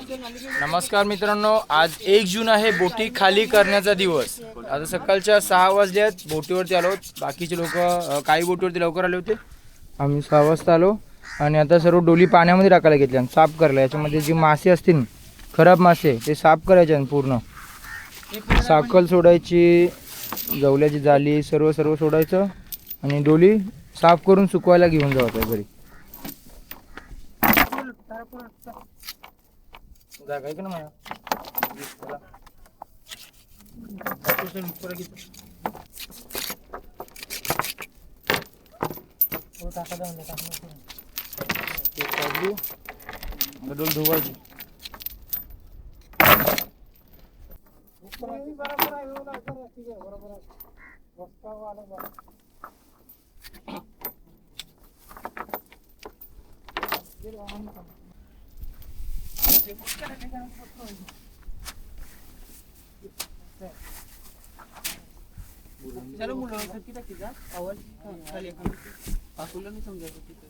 नमस्कार मित्रांनो, आज 1 जून आहे. बोटी खाली करण्याचा दिवस. आता सकाळच्या 6 वाजल्यात. बोटीवरती आलो. बाकीचे लोक काही बोटीवरती लवकर आले होते. आम्ही 6 वाजता आलो आणि आता सर्व डोली पाण्यामध्ये टाकायला घेतल्या आणि साफ करायला. याच्यामध्ये जी मासे असतील, खराब मासे, ते साफ करायचे पूर्ण. साखल सोडायची, जवल्याची जाली, सर्व सोडायचं आणि डोली साफ करून सुकवायला घेऊन जायचं घरी. जागा आहे का ना माझ्या डोल धुवायची. चलो मुलं किती टाकीचा आवाज खाली पासूला नाही समजायचं तिथे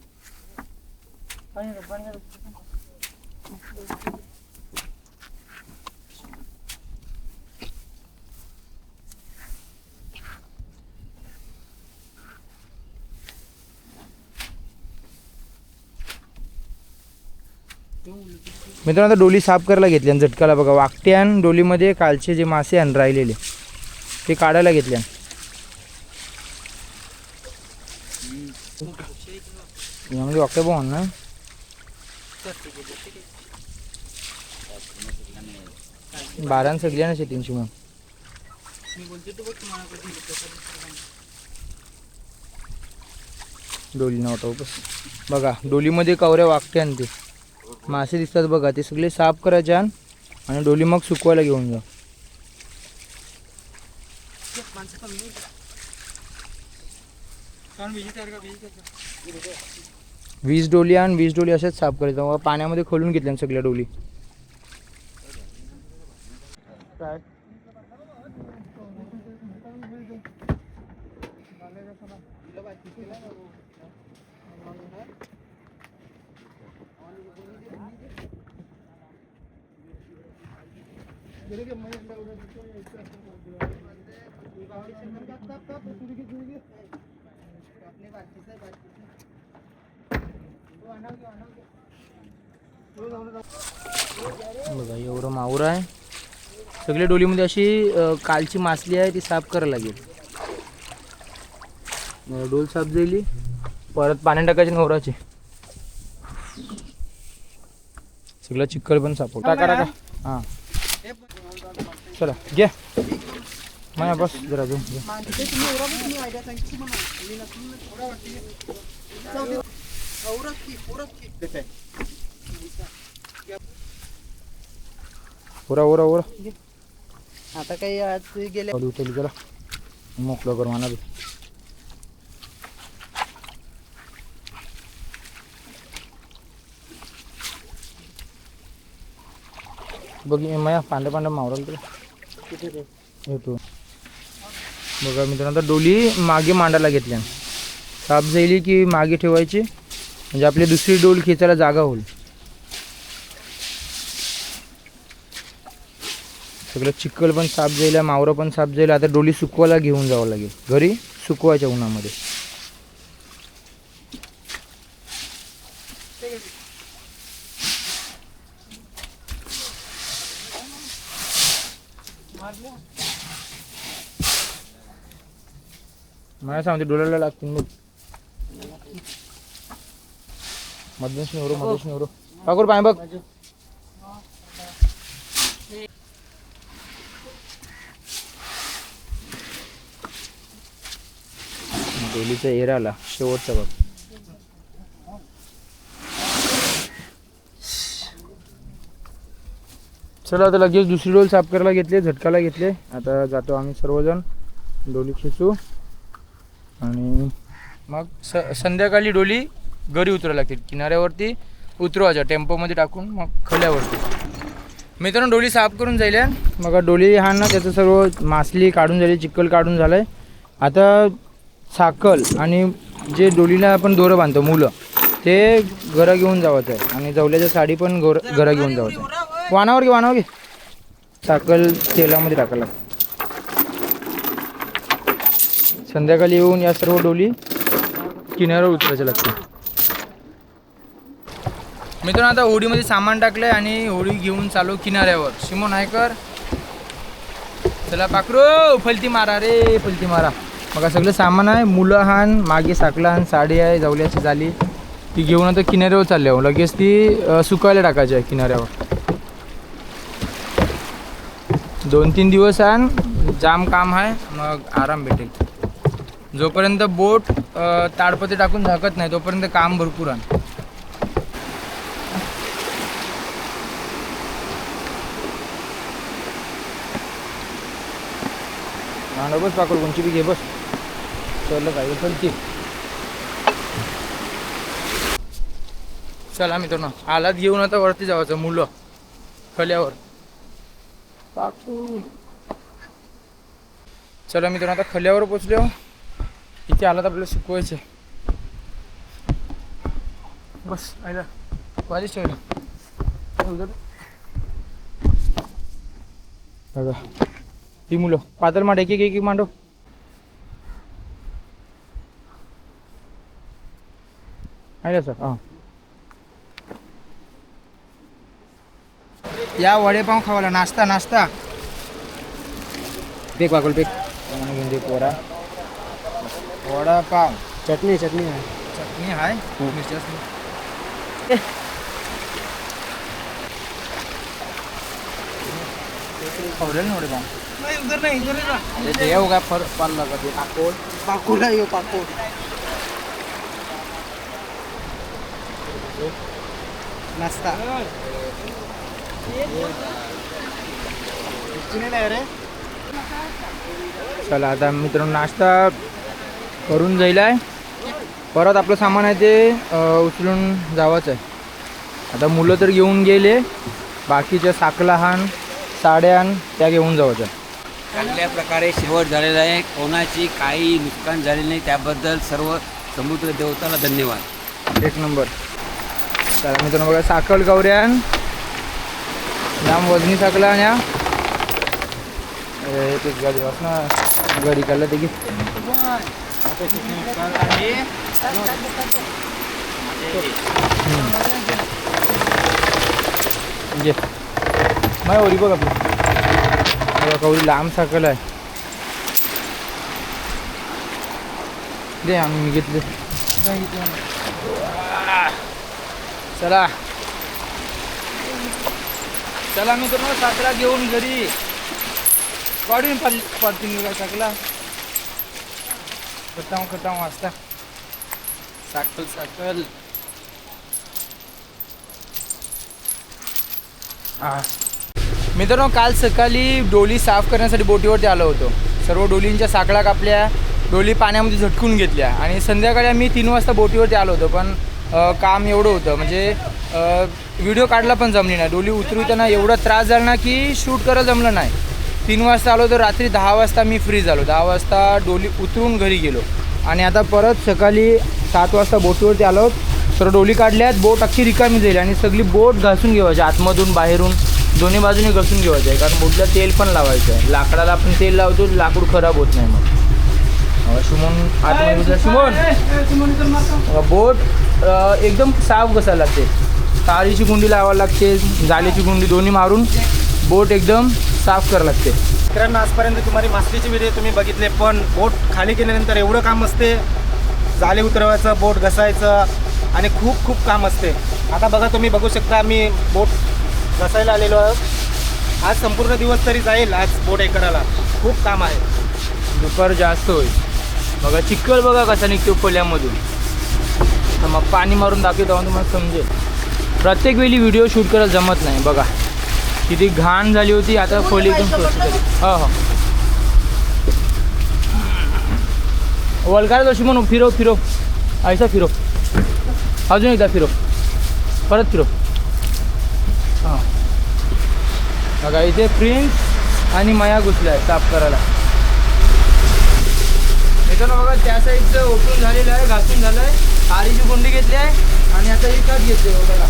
पाणी मित्रांनो, आता डोली साफ करायला घेतली आणि झटकाला बघा वाकट्यान डोलीमध्ये कालचे जे मासे आणि राहिलेले ते काढायला घेतले. यामध्ये वाकट्या बघून ना बारान सगळ्या ना शेतींची मग डोली नव्हता बस बघा. डोलीमध्ये कवऱ्या वाकट्यान ते मासे दिसतात बघा, ते सगळे साफ करायचे आणि डोली मग सुकवायला घेऊन जा. 20 डोली आणि 20 डोली अशाच साफ करायचं. पाण्यामध्ये खोलून घेतल्या सगळ्या डोली. बघा एवढं माऊर आहे. सगळ्या डोलीमध्ये अशी कालची मासली आहे, ती साफ करायला लागेल. डोल साफ झाली, परत पाण्यात टाकायचे नवराचे. सगळं चिखल पण साफ टाका. हां चला घ्या माया बस जरा अजून ओरा आता काही आज गेले उचल गेला मोकळं कर म्हणा. बघ माया पांढरा मावराल तुला येतो बघा. मित्रांनो, डोली मागे मांडायला घेतल्या. साफ झाली की मागे ठेवायची, म्हणजे आपली दुसरी डोल खेचायला जागा होईल. सगळं चिखल पण साफ झालं, मावरं पण साफ झालं. आता डोली सुकवायला घेऊन जावं लागेल घरी, सुकवायच्या उन्हामध्ये. मला सांगते डोळ्याला लागतील मग. मध्येच निवरो काकूर पाय बघ. डोलीचा एराला शेवटचा बघ. चला आता लगेच दुसरी डोल साफ करायला घेतले, झटकाला घेतले. आता जातो आम्ही सर्वजण डोली खेचू आणि मग संध्याकाळी डोली घरी उतरायला लागतील. किनाऱ्यावरती उतरवायच्या टेम्पोमध्ये टाकून मग खल्यावरती. मित्रांनो, डोली साफ करून जाईल. मग डोली हा ना त्याचं सर्व मासली काढून झाली, चिखल काढून झालं आहे. आता साखल आणि जे डोलीला आपण दोरं बांधतो मुलं, ते घरा घेऊन जावायचं आहे आणि जवल्याच्या साडी पण घरा घेऊन जावायचं आहे. वानावर घे साखल तेलामध्ये टाकायला. संध्याकाळी येऊन या सर्व डोली किनाऱ्यावर उतरायच्या लागते. मित्रांनो आता होडीमध्ये सामान टाकलंय आणि होडी घेऊन चालू किनाऱ्यावर. शिमोन नायकर चला पाखरू फलती मारा रे फलती मारा. बघा सगळं सामान आहे. मुलं हान मागे साखला हान साडी आहे जवल्याची झाली ती घेऊन आता किनाऱ्यावर चालल्यावर लगेच ती सुकायला टाकायची आहे किनाऱ्यावर. 2-3 दिवस आण जाम काम आहे मग आराम भेटेल. जोपर्यंत बोट ताडपत्री टाकून झाकत नाही तोपर्यंत काम भरपूर आहे. बस पाकड कोणची बी घे बस चल काय चलती. चला मित्रांनो आलात घेऊन आता वरती जायचं मुलं खल्यावर. चला मित्रांनो आता खल्यावर पोचलो. इथे आलात आपल्याला शिकवायचे बस आयला वाजीच ठेवलं. बघा ही मुलं पातळ मांड एक एक मांडव. आहे सर हां या वडेपाव खावाला नाश्ता बेक वागल बेक घेऊन पोरा वडापाव चटणी आहे मिरच्या खावलेलं ना वडेपाव नाही येऊ काय फरक पाला का ते पाकोड येऊ पाकोड नाश्ता चला आता मित्रांनो नाश्ता करून जाईल आहे. परत आपलं सामान आहे ते उचलून जावंच आहे. आता मुलं तर घेऊन गेले बाकीच्या साखला हान साड्यान त्या घेऊन जावंच. चांगल्या प्रकारे शेवट झालेला आहे. कोणाची काही नुकसान झाले नाही त्याबद्दल सर्व समुद्र देवताला धन्यवाद. एक नंबर. चला मित्रांनो बघा साखल गौऱ्यान जाम वजनी साखला आणि तेच गाडी वास ना घरी काढलं ते घे. माय ओरी बघ आपली कवडी लांब साखल आहे दे आम्ही घेतले. चला चला मित्रांनो साखला घेऊन घरी काढून पडतील काय साखला खटाव वाजता साखल मित्रांनो काल सकाळी डोली साफ करण्यासाठी बोटीवरती आलो होतो. सर्व डोलींच्या साखळा कापल्या डोली पाण्यामध्ये झटकून घेतल्या आणि संध्याकाळी आम्ही 3 वाजता बोटीवरती आलो होतो. पण काम एवढं होतं म्हणजे व्हिडिओ काढला पण जमली नाही. डोली उतरवताना एवढा त्रास झाला ना की शूट करायला जमलं नाही. 3 वाजता आलो तर रात्री 10 वाजता मी फ्री झालो. 10 वाजता डोली उतरून घरी गेलो आणि आता परत सकाळी 7 वाजता बोटीवरती आलो. तर डोली काढल्यात बोट अख्खी रिकामी जाईल आणि सगळी बोट घासून घेवायची आतमधून बाहेरून दोन्ही बाजूने घासून घ्यायचं आहे. कारण बोटला तेल पण लावायचं आहे. लाकडाला आपण तेल लावतो लाकूड खराब होत नाही. मग शिमोन आतमध्ये शिमोन बोट एकदम साफ घसायला लागते. तारीची गुंडी लावायला लागते जाळीची गुंडी दोन्ही मारून बोट एकदम साफ करावं लागते. मित्रांनो आजपर्यंत तुम्हाला मासलीचे व्हिडिओ तुम्ही बघितले पण बोट खाली केल्यानंतर एवढं काम असते. जाळे उतरवायचं बोट घसायचं आणि खूप काम असते. आता बघा तुम्ही बघू शकता मी बोट घसायला आलेलो आहोत. आज संपूर्ण दिवस तरी जाईल आज बोट हे करायला. खूप काम आहे. दुपार जास्त होईल. बघा चिखल बघा कसा निघतो खोल्यामधून. तर मग पाणी मारून दाखवतो तुम्हाला समजेल. प्रत्येक वेळी व्हिडिओ शूट करायला जमत नाही. बघा किती घाण झाली होती. आता खोली एकदम स्वच्छ झाली. हो वलकार जोशी म्हणून फिरव ऐसा फिरव अजून एकदा फिरव परत फिरव. हां बघा इथे प्रिन्स आणि मया घुसल्या आहे साफ करायला. मित्रांनो बघा त्या साईडचं ओपन झालेलं आहे घासून झालं आहे. आरीची गुंडी घेतली आहे आणि आता ही कट घेतली बघा.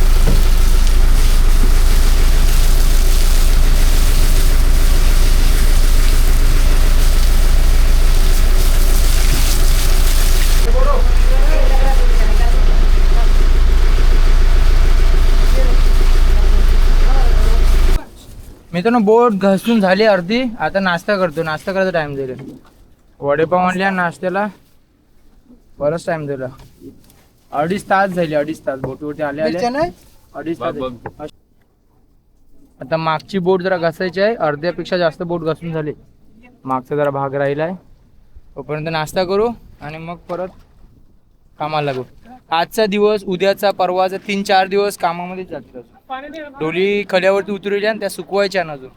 मित्रांनो बोट घासून झाली अर्धी. आता नाश्ता करतो. नाश्ता करायचा टाइम झाला. वडेपाव आणल्या नाश्त्याला. बराच टाइम झाला. 2.5 तास झाले. 2.5 तास बोटीवरती आले 2.5 तास. आता मागची बोट जरा घासायची आहे. अर्ध्यापेक्षा जास्त बोट घासून झाले. मागचा जरा भाग राहिलाय. तोपर्यंत नाश्ता करू आणि मग परत कामाला लागू. आजचा दिवस, उद्याचा, परवाचा 3-4 दिवस कामामध्ये जातात. डोली खड्यावरती उतरवल्या आणि त्या सुकवायच्या ना अजून.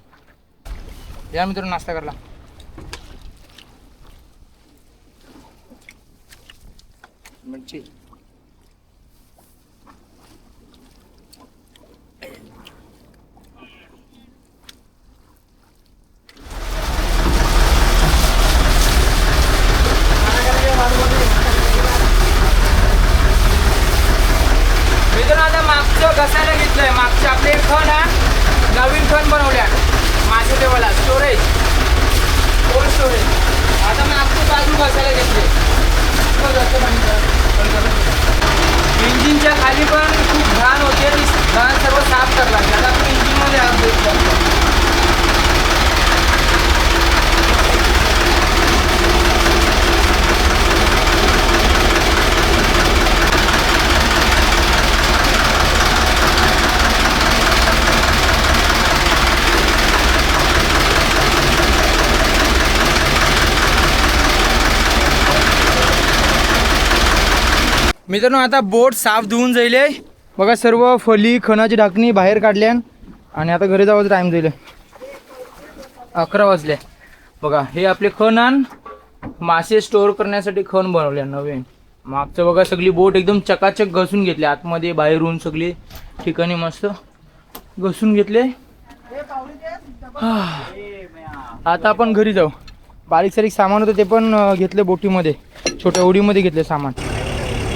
या मित्रांनो नाश्ता करायला. मिरची मित्रांनो आता मागचं घसायला घेतलंय. मागचे आपले खण हा नवीन खण बनवल्या मासे देवाला स्टोरेज, कोल्ड स्टोरेज. आता मागचं बाजू घसायला घेतले. इंजिनच्या खाली पण खूप घाण होते. घाण सर्व साफ करायला लागते. आता आपण इंजिनमध्ये अपडेट करतो. मित्रांनो आता बोट साफ धुवून जाईल. बघा सर्व फली खणाची ढाकणी बाहेर काढल्या आणि आता घरी जायचं टाइम जाईल. 11 वाजले. बघा हे आपले खण मासे स्टोअर करण्यासाठी खण बनवले नवीन. मागचं बघा सगळी बोट एकदम चकाचक घसून घेतली. आतमध्ये बाहेरून सगळी ठिकाणी मस्त घसून घेतले. आता आपण घरी जाऊ. बारीक सारीक सामान होतं ते पण घेतले बोटीमध्ये. छोट्या उडीमध्ये घेतले सामान.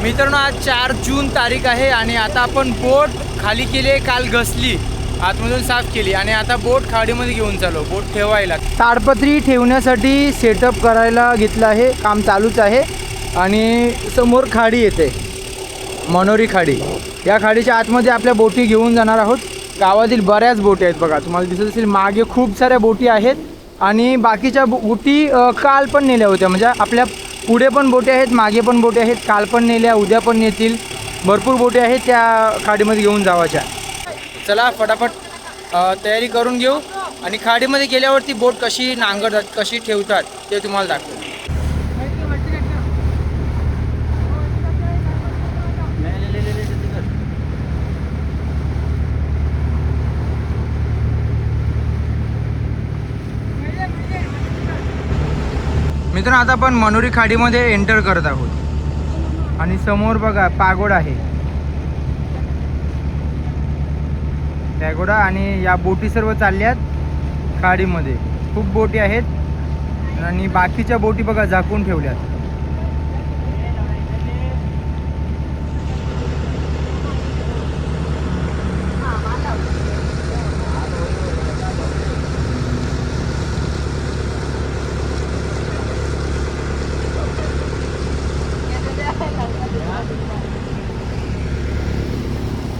मित्रांनो आज 4 जून तारीख आहे आणि आता आपण बोट खाली केली. काल घसली, आतमधून साफ केली आणि आता बोट खाडीमध्ये घेऊन चाललो. बोट ठेवायला ताडपत्री ठेवण्यासाठी सेटअप करायला घेतलं आहे. काम चालूच आहे. आणि समोर खाडी येते, मनोरी खाडी. या खाडीच्या आतमध्ये आपल्या बोटी घेऊन जाणार आहोत. गावातील बऱ्याच बोटी आहेत बघा. तुम्हाला दिसत असेल मागे खूप साऱ्या बोटी आहेत. आणि बाकीच्या बोटी काल पण नेल्या होत्या. म्हणजे आपल्या पुढे पण बोटी आहेत, मागे पण बोटी आहेत. काल पण नेल्या, उद्या पण नेतील. भरपूर बोटी आहेत त्या खाडीमध्ये घेऊन जावाच्या. चला फटाफट तयारी करून घेऊ आणि खाडीमध्ये गेल्यावरती बोट कशी नांगरतात, कशी ठेवतात ते तुम्हाला दाखवू. मित्रांनो आता आपण मनोरी खाडीमध्ये एंटर करत आहोत आणि समोर बघा पागोडा आहे. पॅगोडा आणि या बोटी सर्व चालल्यात खाडीमध्ये. खूप बोटी आहेत आणि बाकीच्या बोटी बघा झाकून ठेवल्यात.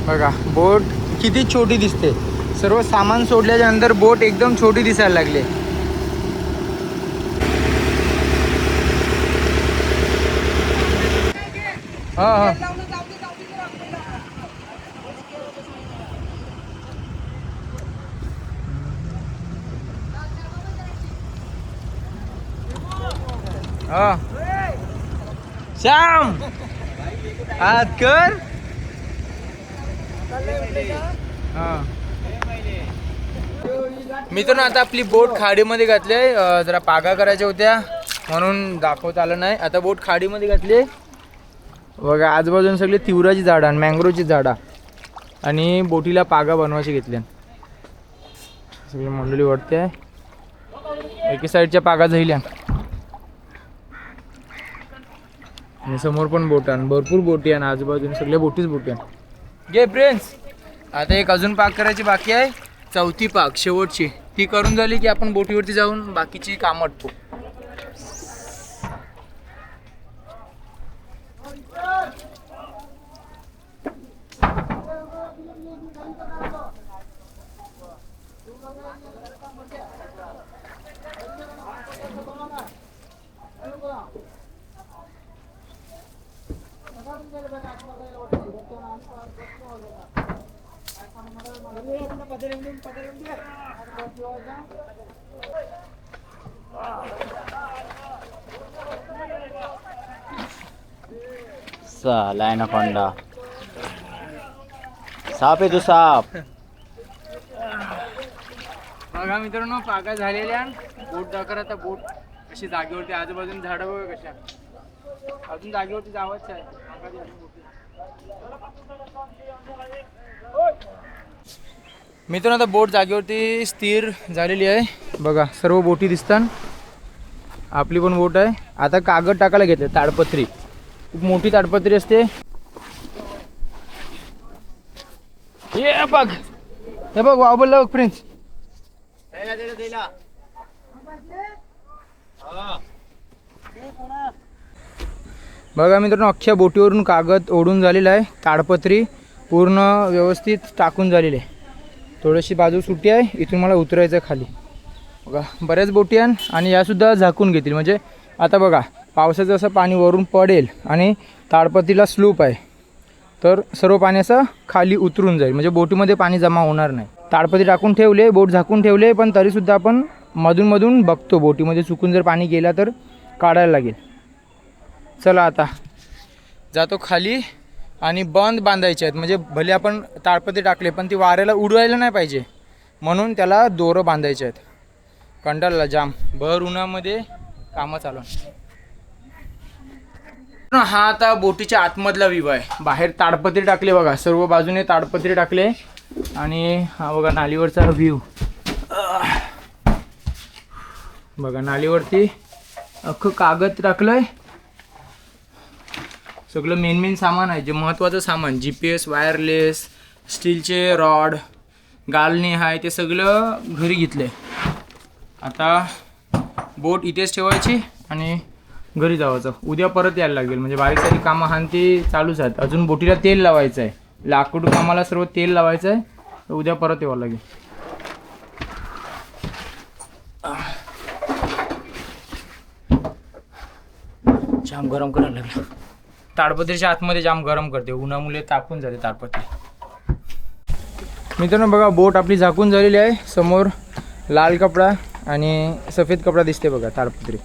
बघा बोट किती छोटी दिसते. सर्व सामान सोडल्याच्या नंतर बोट एकदम छोटी दिसायला लागली. हां हां श्याम हात कर. मित्रांनो आता आपली बोट खाडीमध्ये घातली. जरा पागा करायच्या होत्या म्हणून दाखवता आलं नाही. आता बोट खाडीमध्ये घातली. बघा आजूबाजून सगळे तिवराची झाडं आणि मँग्रोवची झाडं आणि बोटीला पागा बनवायची घेतल्या. सगळी मंडळी वाटते आहे. एके साईडच्या पागा झाल्या आणि समोर पण बोट आहे. भरपूर बोटी आहे. आजूबाजून सगळ्या बोटीच बोटी आहे. घे फ्रेंड्स. आता एक अजून पाक करायची बाकी आहे. 4थी पाक शेवटची. ती करून झाली की आपण बोटीवरती जाऊन बाकीची कामं आटपू. साला एनाकोंडा साप आहे तो साप. बघा मित्रांनो पाका झालेल्या बोट दाखर. आता बोट कशी जागेवरती आजूबाजूला झाडं बघा कशा अजून जागेवरती जावंच आहे. मित्रांनो आता बोट जागेवरती स्थिर झालेली आहे. बघा सर्व बोटी दिसतात. आपली पण बोट आहे. आता कागद टाकायला घेतले ताडपत्री. खूप मोठी ताडपत्री असते. हे बघ हे बघ वाव बोलला बघ प्रिन्स. बघा मित्रांनो अख्ख्या बोटीवरून कागद ओढून झालेला आहे. ताडपत्री पूर्ण व्यवस्थित टाकून झालेली आहे. थोडीशी बाजू सुटी आहे. इथून मला उतरायचं आहे खाली. बघा बऱ्याच बोटी आहे आणि यासुद्धा झाकून घेतील. म्हणजे आता बघा पावसाचं असं पाणी वरून पडेल आणि ताडपत्रीला स्लूप आहे तर सर्व पाणी असं खाली उतरून जाईल. म्हणजे बोटीमध्ये पाणी जमा होणार नाही. ताडपत्री टाकून ठेवले, बोट झाकून ठेवले, पण तरीसुद्धा आपण मधून बघतो बोटीमध्ये चुकून जर पाणी गेला तर काढायला लागेल. चला आता जातो खाली आणि बंद बांधायचे आहेत. म्हणजे भले आपण ताडपत्री टाकले पण ती वाऱ्याला उडवायला नाही पाहिजे म्हणून त्याला दोरं बांधायचे आहेत. कंटाळला जाम भर उन्हामध्ये कामं चालू. हा आता बोटीच्या आतमधला व्ह्यू आहे. बाहेर ताडपत्री टाकले बघा, सर्व बाजूने ताडपत्री टाकले आणि हा बघा नालीवरचा व्ह्यू. बघा नालीवरती अख्खं कागद टाकलंय. सगळं मेन सामान आहे जे महत्त्वाचं सामान. GPS, वायरलेस, स्टीलचे रॉड, गालणे आहे ते सगळं घरी घेतले. आता बोट इथेच ठेवायची आणि घरी जायचं. उद्या परत यायला लागेल. म्हणजे बारीक सारी कामं हानती चालूच आहेत. अजून बोटीला तेल लावायचं आहे. लाकूड कामाला सर्व तेल लावायचं आहे. तर उद्या परत यावं लागेल. जाम गरम करायला लागलं. ताडपत्रीच्या आतमध्ये जाम गरम करते. उन्हामुळे तापून जाते ताडपत्री. मित्रांनो बघा बोट आपली झाकून झालेली आहे. समोर लाल कपडा आणि सफेद कपडा दिसते बघा ताडपत्री.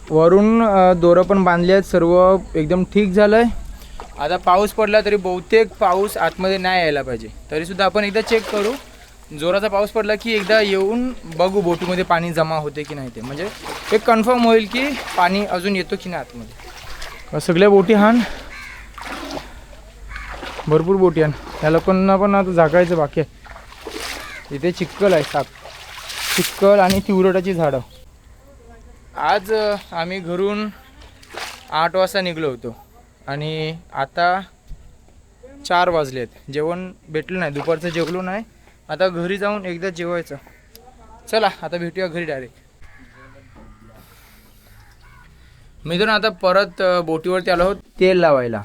वरून दोरं पण बांधले आहेत. सर्व एकदम ठीक झालं आहे. आता पाऊस पडला तरी बहुतेक पाऊस आतमध्ये नाही यायला पाहिजे. तरीसुद्धा आपण एकदा चेक करू. जोराचा पाऊस पडला की एकदा येऊन बघू बोटीमध्ये पाणी जमा होते की नाही ते. म्हणजे एक कन्फर्म होईल की पाणी अजून येतो की नाही आतमध्ये. सगळ्या बोटी हान भरपूर बोटी आण. या लोकांना पण आता झाकायचं बाकी आहे. इथे चिखल आहे. साप चिखल आणि तिवरटाची झाडं. आज आम्ही घरून 8 वाजता निघलो होतो आणि आता 4 वाजले आहेत. जेवण भेटलं नाही. दुपारचं जेवलो नाही. आता घरी जाऊन एकदा जेवायचं. चला आता भेटूया घरी डायरेक्ट. मित्रांनो आता परत बोटीवरती आलो आहोत तेल लावायला.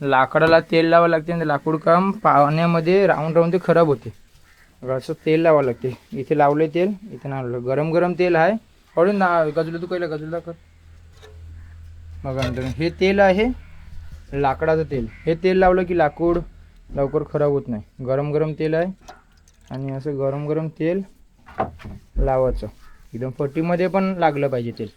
लाकडाला तेल लावावं लागते आणि लाकूड काम पाण्यामध्ये राहून ते खराब होते. असं तेल लावावं लागते. इथे लावले तेल. इथे लावलं गरम तेल आहे. पडून ना गजूला तू पहिलं गजूला कर. बघा मित्रांनो हे तेल आहे लाकडाचं तेल. हे तेल लावलं की लाकूड लवकर खराब होत नाही. गरम तेल आहे आणि असं गरम तेल लावायचं. एकदम फटीमध्ये पण लागलं पाहिजे तेल.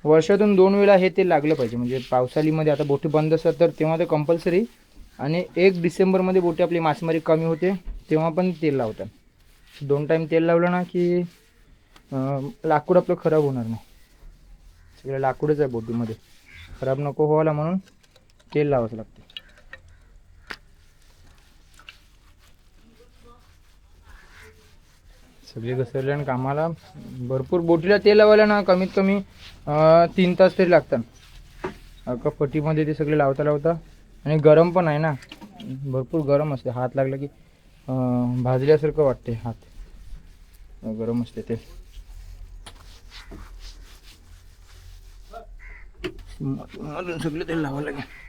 वर्षातून 2 वेळा हे तेल लागलं पाहिजे. म्हणजे पावसाळीमध्ये आता बोटी बंद असतात तर तेव्हा ते कंपल्सरी. आणि 1 डिसेंबरमध्ये बोटी आपली मासेमारी कमी होते तेव्हा पण तेल लावतात. 2 टाईम तेल लावलं ना की लाकूड आपलं खराब होणार नाही. सगळं लाकूडच आहे बोटीमध्ये. खराब नको व्हायला म्हणून तेल लावावं लागते. सगळे घसरले आणि कामाला भरपूर. बोटीला तेल लावायला ना कमीत कमी 3 तास तरी लागतात. अख्खा फटीमध्ये ते सगळे लावता आणि गरम पण आहे ना. भरपूर गरम असते. हात लागला की भाजल्यासारखं वाटते. हात गरम असते ते. मधून सगळे तेल लावावं लागेल.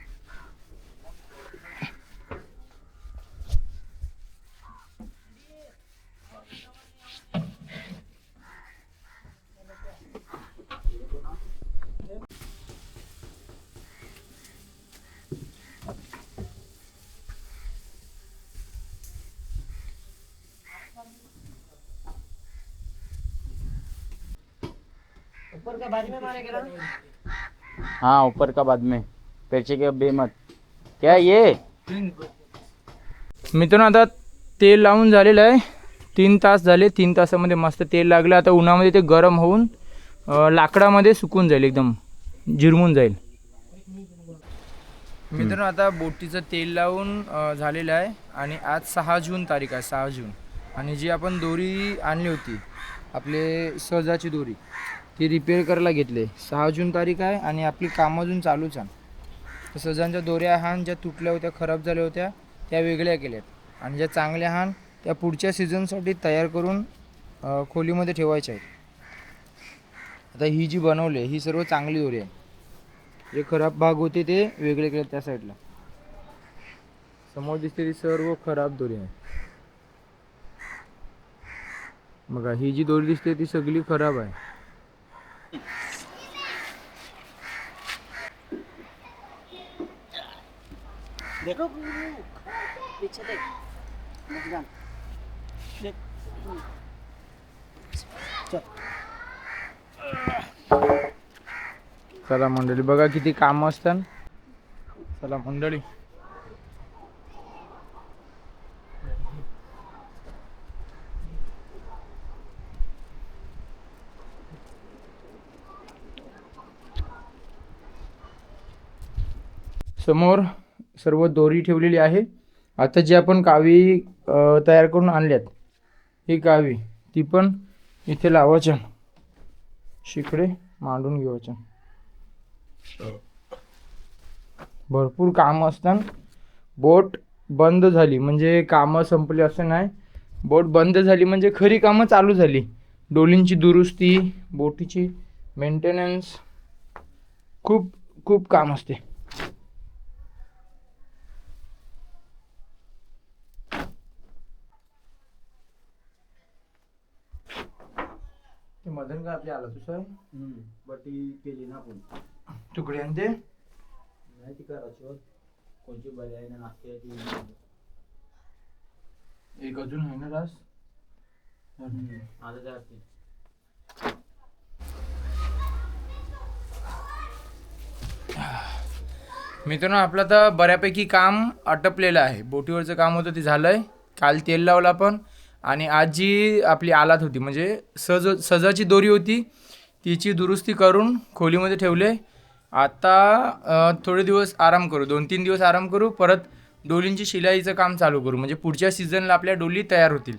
हाँ ऊपर का बाद में पैसे के बेमत क्या ये मित्रांनो आता तेल लावून झालेलं आहे 3 तास झाले 3 तासामध्ये मस्त तेल लागलं आता उन्हामध्ये ते गरम होऊन लाकडामध्ये सुकून जाईल एकदम जिरमून जाईल मित्रांनो आता बोटीचं तेल लावून झालेलं आहे आणि आज 6 जून तारीख आहे 6 जून आणि जी आपण दोरी आणली होती आपले सहजाची दोरी ती रिपेअर करायला घेतले 6 जून तारीख आहे आणि आपली कामं अजून चालूच आहे सहजांच्या दोऱ्या हान ज्या तुटल्या होत्या खराब झाल्या होत्या त्या वेगळ्या केल्यात आणि ज्या चांगल्या हान त्या पुढच्या सीझनसाठी तयार करून खोलीमध्ये ठेवायच्या आहेत आता ही जी बनवली ही सर्व चांगली दोरी आहे जे खराब भाग होते ते वेगळे केले त्या साईडला समोर दिसते ती सर्व खराब दोरी आहे बघा ही जी दोरी दिसते ती सगळी खराब आहे देखो पीछे देख देख चला मंडळी बघा किती काम असतात चला मंडळी समोर सर्व दोरी ठेवलेली आहे आता जी आपण कावी तयार करून आणल्यात ही कावी ती पण इथे लावायच्या शिकडे मांडून घेवायच्या भरपूर काम असतात बोट बंद झाली म्हणजे कामं संपली असं नाही बोट बंद झाली म्हणजे खरी कामं चालू झाली डोलींची दुरुस्ती बोटीची मेंटेनन्स खूप खूप काम असते मदन का आपल्या आला तुझं बटी केली ना आपण तुकडे आणते नाही ती करायची कोणची बरी आहे ना नाश्ते एक अजून आहे ना रास आता जाते मित्रांनो आपलं तर बऱ्यापैकी काम आटपलेलं आहे बोटीवरचं काम होतं ते झालंय काल तेल लावलं आपण आणि आज जी आपली आलात होती म्हणजे सजाची दोरी होती तिची दुरुस्ती करून खोलीमध्ये ठेवले आता थोडे दिवस आराम करू 2-3 दिवस आराम करू परत डोलींची शिलाईचं काम चालू करू म्हणजे पुढच्या सीझनला आपल्या डोली तयार होतील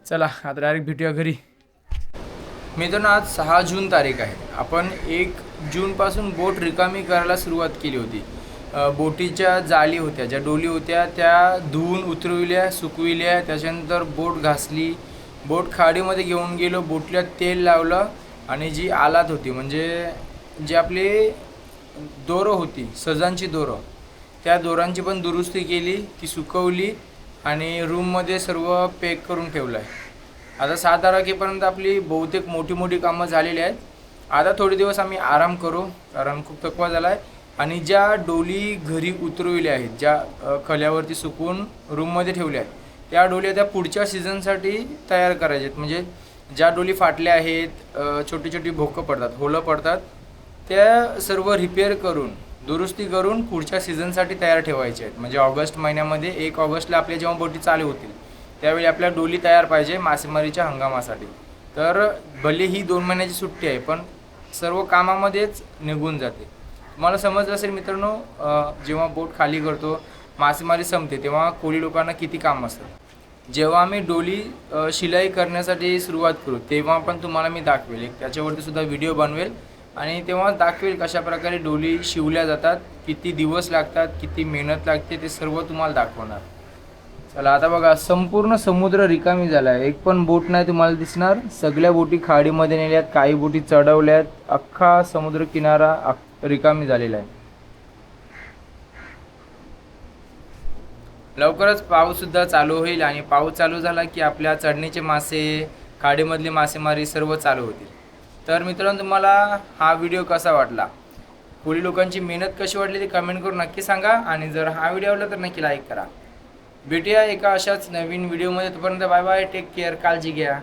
चला आता डायरेक्ट भेटूया घरी मित्रांनो आज 6 जून तारीख आहे आपण 1 जूनपासून बोट रिकामी करायला सुरुवात केली होती बोटीच्या जाळी होत्या ज्या डोली होत्या त्या धुवून उतरविल्या सुकविल्या त्याच्यानंतर बोट घासली बोट खाडीमध्ये घेऊन गेलो बोटला तेल लावलं आणि जी आलात होती म्हणजे जी आपली दोरं होती सजांची दोरं त्या दोरांची पण दुरुस्ती केली ती सुकवली आणि रूममध्ये सर्व पॅक करून ठेवलं आहे आता 7 तारखेपर्यंत आपली बहुतेक मोठी कामं झालेली आहेत आता थोडे दिवस आम्ही आराम करू कारण खूप थकवा झाला आहे आणि ज्या डोली घरी उतरविल्या आहेत ज्या खल्यावरती सुकवून रूममध्ये ठेवल्या आहेत त्या डोली त्या पुढच्या सीझनसाठी तयार करायच्या आहेत म्हणजे ज्या डोली फाटल्या आहेत छोटी भोकं पडतात होलं पडतात त्या सर्व रिपेअर करून दुरुस्ती करून पुढच्या सीझनसाठी तयार ठेवायचे आहेत म्हणजे ऑगस्ट महिन्यामध्ये 1 ऑगस्टला आपल्या जेव्हा बोटी चालू होतील त्यावेळी आपल्या डोली तयार पाहिजे मासेमारीच्या हंगामासाठी तर भले ही 2 महिन्याची सुट्टी आहे पण सर्व कामामध्येच निघून जाते तुम्हाला समजलं असेल मित्रांनो जेव्हा बोट खाली करतो मासेमारी संपते तेव्हा कोळी लोकांना किती काम असतं जेव्हा आम्ही डोली शिलाई करण्यासाठी सुरुवात करू तेव्हा पण तुम्हाला मी दाखवेल एक त्याच्यावरती सुद्धा व्हिडिओ बनवेल आणि तेव्हा दाखवेल कशा प्रकारे डोली शिवल्या जातात किती दिवस लागतात किती मेहनत लागते ते सर्व तुम्हाला दाखवणार चला आता बघा संपूर्ण समुद्र रिकामी झाला आहे एक पण बोट नाही तुम्हाला दिसणार सगळ्या बोटी खाडीमध्ये नेल्यात काही बोटी चढवल्यात अख्खा समुद्र किनारा रिकामी झालेला आहे लवकरच पाऊस सुद्धा चालू होईल आणि पाऊस चालू झाला की आपल्या चढणीचे मासे खाडीमधली मासेमारी सर्व चालू होतील तर मित्रांनो तुम्हाला हा व्हिडिओ कसा वाटला कोळी लोकांची मेहनत कशी वाटली ते कमेंट करून नक्की सांगा आणि जर हा व्हिडिओ आवडला तर नक्की लाईक करा भेटूया एका अशाच नवीन व्हिडिओमध्ये तोपर्यंत बाय बाय टेक केअर काळजी घ्या